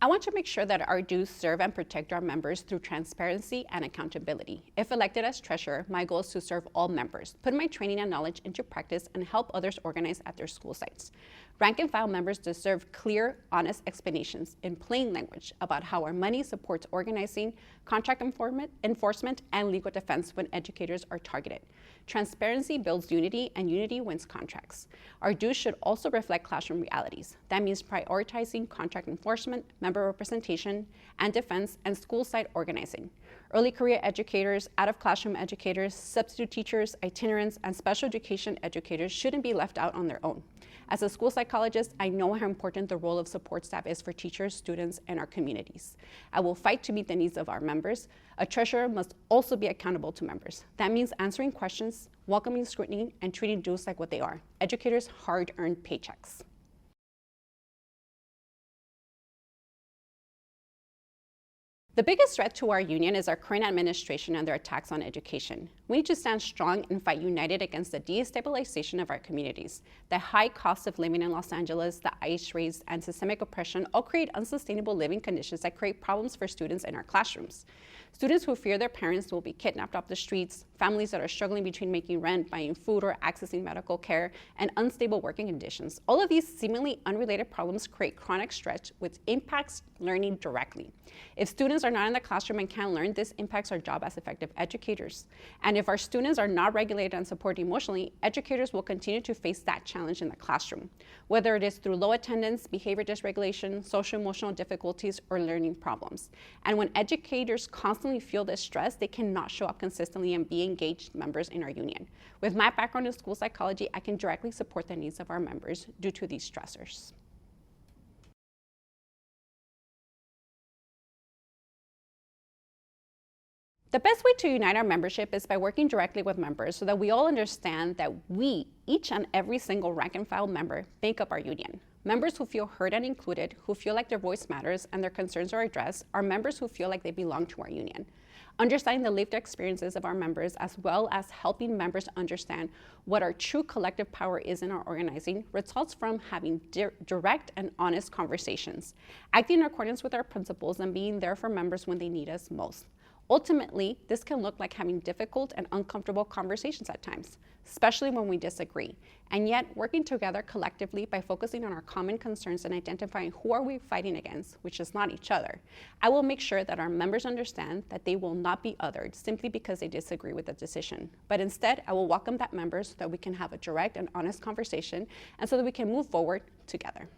I want to make sure that our dues serve and protect our members through transparency and accountability. If elected as treasurer, my goal is to serve all members, put my training and knowledge into practice, and help others organize at their school sites. Rank and file members deserve clear, honest explanations in plain language about how our money supports organizing, contract enforcement, and legal defense when educators are targeted. Transparency builds unity, and unity wins contracts. Our dues should also reflect classroom realities. That means prioritizing contract enforcement, member representation and defense, and school site organizing. Early career educators, out-of-classroom educators, substitute teachers, itinerants, and special education educators shouldn't be left out on their own. As a school psychologist, I know how important the role of support staff is for teachers, students, and our communities. I will fight to meet the needs of our members. A treasurer must also be accountable to members. That means answering questions, welcoming scrutiny, and treating dues like what they are: educators' hard-earned paychecks. The biggest threat to our union is our current administration and their attacks on education. We need to stand strong and fight united against the destabilization of our communities. The high cost of living in Los Angeles, the ICE raids, and systemic oppression all create unsustainable living conditions that create problems for students in our classrooms. Students who fear their parents will be kidnapped off the streets, families that are struggling between making rent, buying food, or accessing medical care, and unstable working conditions. All of these seemingly unrelated problems create chronic stress, which impacts learning directly. If students are not in the classroom and can't learn, this impacts our job as effective educators. And if our students are not regulated and supported emotionally, educators will continue to face that challenge in the classroom, whether it is through low attendance, behavior dysregulation, social emotional difficulties, or learning problems. And when educators constantly feel this stress, they cannot show up consistently and be engaged members in our union. With my background in school psychology, I can directly support the needs of our members due to these stressors. The best way to unite our membership is by working directly with members so that we all understand that we, each and every single rank and file member, make up our union. Members who feel heard and included, who feel like their voice matters and their concerns are addressed, are members who feel like they belong to our union. Understanding the lived experiences of our members, as well as helping members understand what our true collective power is in our organizing, results from having direct and honest conversations, acting in accordance with our principles, and being there for members when they need us most. Ultimately, this can look like having difficult and uncomfortable conversations at times, especially when we disagree, and yet working together collectively by focusing on our common concerns and identifying who are we fighting against, which is not each other. I will make sure that our members understand that they will not be othered simply because they disagree with the decision, but instead I will welcome that member so that we can have a direct and honest conversation and so that we can move forward together.